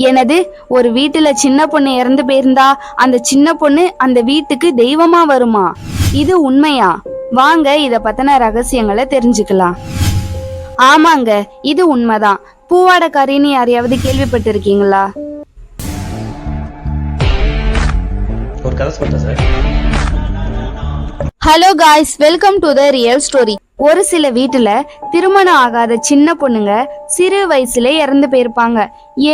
எனது ஒரு வீட்டுல சின்ன பொண்ணு இறந்து போயிருந்தா அந்த சின்ன பொண்ணு அந்த வீட்டுக்கு தெய்வமா வருமா? இது உண்மையா? வாங்க இத பத்தின ரகசியங்களை தெரிஞ்சுக்கலாம். ஆமாங்க, இது உண்மைதான். பூவாடக்காரின்னு யாரையாவது கேள்விப்பட்டிருக்கீங்களா? ஒரு கதை சொல்றேன் sir. Hello guys, welcome to the real story. ஒரு சில வீட்டுல திருமணம் ஆகாத சின்ன பொண்ணுங்க சிறு வயசுல இறந்து போயிருப்பாங்க.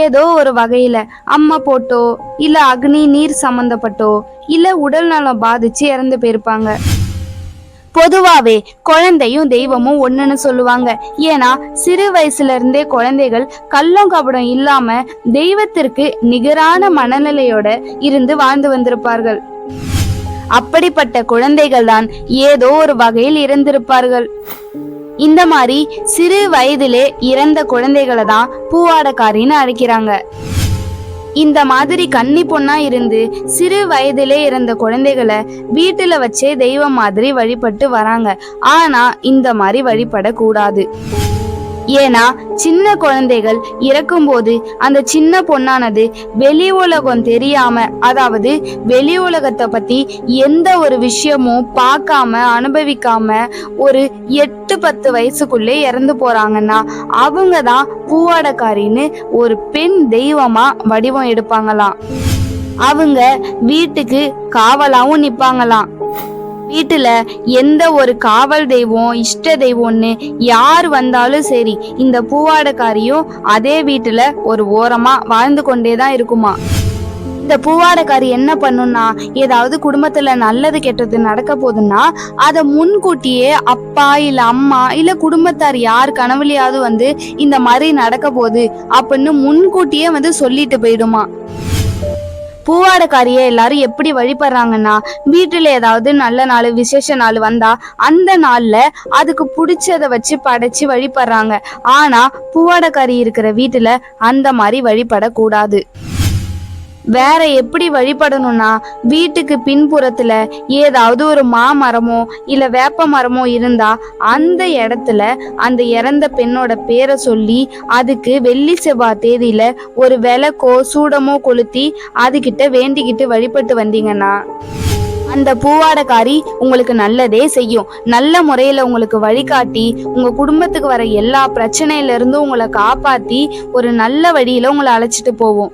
ஏதோ ஒரு வகையில அம்மா போட்டோ இல்ல அக்னி நீர் சம்பந்தப்பட்டோ இல்ல உடல் நலம் பாதிச்சு இறந்து போயிருப்பாங்க. பொதுவாவே குழந்தையும் தெய்வமும் ஒண்ணுன்னு சொல்லுவாங்க. ஏன்னா சிறு வயசுல இருந்தே குழந்தைகள் கள்ளம் கபடம் இல்லாம தெய்வத்திற்கு நிகரான மனநிலையோட இருந்து வாழ்ந்து வந்திருப்பார்கள். அப்படிப்பட்ட குழந்தைகள் தான் ஏதோ ஒரு வகையில் இறந்திருப்பார்கள். இந்த மாதிரி சிறு வயதிலே இறந்த குழந்தைகளை தான் பூவாடக்காரின்னு அழைக்கிறாங்க. இந்த மாதிரி கன்னி பொண்ணா இருந்து சிறு வயதிலே இறந்த குழந்தைகளை வீட்டுல வச்சே தெய்வம் மாதிரி வழிபட்டு வராங்க. ஆனா இந்த மாதிரி வழிபடக்கூடாது. ஏன்னா சின்ன குழந்தைகள் இறக்கும்போது அந்த சின்ன பொண்ணானது வெளி உலகம் தெரியாம, அதாவது வெளி உலகத்தை பத்தி எந்த ஒரு விஷயமும் பார்க்காம அனுபவிக்காம ஒரு 8-10 வயசுக்குள்ளே இறந்து போறாங்கன்னா அவங்க தான் பூவாடக்காரின்னு ஒரு பெண் தெய்வமா வடிவம் எடுப்பாங்களாம். அவங்க வீட்டுக்கு காவலாவும் நிப்பாங்களாம். வீட்டுல எந்த ஒரு காவல் தெய்வம் இஷ்ட தெய்வம்னு யார் வந்தாலும் சரி, இந்த பூவாடக்காரியும் அதே வீட்டுல ஒரு ஓரமா வாழ்ந்து கொண்டேதான் இருக்குமா. இந்த பூவாடக்காரி என்ன பண்ணும்னா, ஏதாவது குடும்பத்துல நல்லது கெட்டது நடக்க போகுதுன்னா அதை முன்கூட்டியே அப்பா இல்ல அம்மா இல்ல குடும்பத்தார் யார் கனவுலையாவது வந்து இந்த மாதிரி நடக்க போகுது அப்படின்னு முன்கூட்டியே வந்து சொல்லிட்டு போயிடுமா. பூவாடக்காரிய எல்லாரும் எப்படி வழிபடுறாங்கன்னா, வீட்டுல ஏதாவது நல்ல நாள் விசேஷ நாள் வந்தா அந்த நாள்ல அதுக்கு பிடிச்சத வச்சு படைச்சு வழிபடுறாங்க. ஆனா பூவாடக்காரி இருக்கிற வீட்டுல அந்த மாதிரி வழிபடக்கூடாது. வேற எப்படி வழிபடணும்னா, வீட்டுக்கு பின்புறத்துல ஏதாவது ஒரு மாமரமோ இல்ல வேப்ப மரமோ இருந்தா அந்த இடத்துல அந்த இறந்த பெண்ணோட பேரை சொல்லி அதுக்கு வெள்ளி செவ்வாய் தேதியில ஒரு விளக்கோ சூடமோ கொளுத்தி அதுகிட்ட வேண்டிக்கிட்டு வழிபட்டு வந்தீங்கன்னா அந்த பூவாடக்காரி உங்களுக்கு நல்லதே செய்யும். நல்ல முறையில உங்களுக்கு வழிகாட்டி உங்க குடும்பத்துக்கு வர எல்லா பிரச்சனையில இருந்தும் உங்களை காப்பாத்தி ஒரு நல்ல வழியில உங்களை அழைச்சிட்டு போவோம்.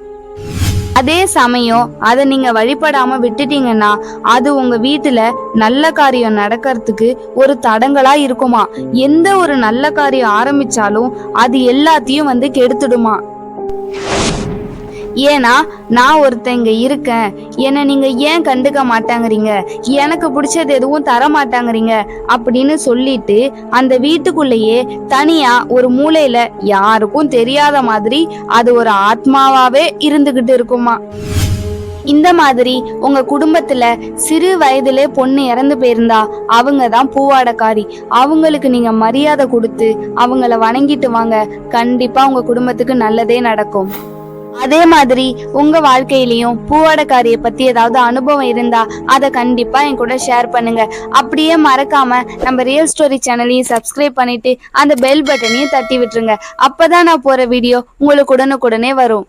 அதே சமயம் அதை நீங்க வழிபடாம விட்டுட்டீங்கன்னா அது உங்க வீட்டுல நல்ல காரியம் நடக்கிறதுக்கு ஒரு தடங்களா இருக்குமா. எந்த ஒரு நல்ல காரியம் ஆரம்பிச்சாலும் அது எல்லாத்தையும் வந்து கெடுத்துடுமா. ஏன்னா நான் ஒருத்தங்க இருக்கேன், என்னை நீங்க ஏன் கண்டுக்க மாட்டாங்கிறீங்க, எனக்கு பிடிச்சது எதுவும் தர மாட்டாங்கிறீங்க அப்படின்னு சொல்லிட்டு அந்த வீட்டுக்குள்ளேயே தனியா ஒரு மூலையில யாருக்கும் தெரியாத மாதிரி அது ஒரு ஆத்மாவாவே இருந்துகிட்டு இருக்குமா. இந்த மாதிரி உங்க குடும்பத்துல சிறு வயதிலே பொண்ணு இறந்து போயிருந்தா அவங்க தான் பூவாடக்காரி. அவங்களுக்கு நீங்க மரியாதை கொடுத்து அவங்கள வணங்கிட்டு வாங்க, கண்டிப்பா உங்க குடும்பத்துக்கு நல்லதே நடக்கும். அதே மாதிரி உங்க வாழ்க்கையிலயும் பூவாடக்காரிய பத்தி ஏதாவது அனுபவம் இருந்தா அதை கண்டிப்பா என் கூட ஷேர் பண்ணுங்க. அப்படியே மறக்காம நம்ம ரியல் ஸ்டோரி சேனலையும் சப்ஸ்கிரைப் பண்ணிட்டு அந்த பெல் பட்டனையும் தட்டி விட்டுருங்க. அப்பதான் நான் போற வீடியோ உங்களுக்கு உடனுக்குடனே வரும்.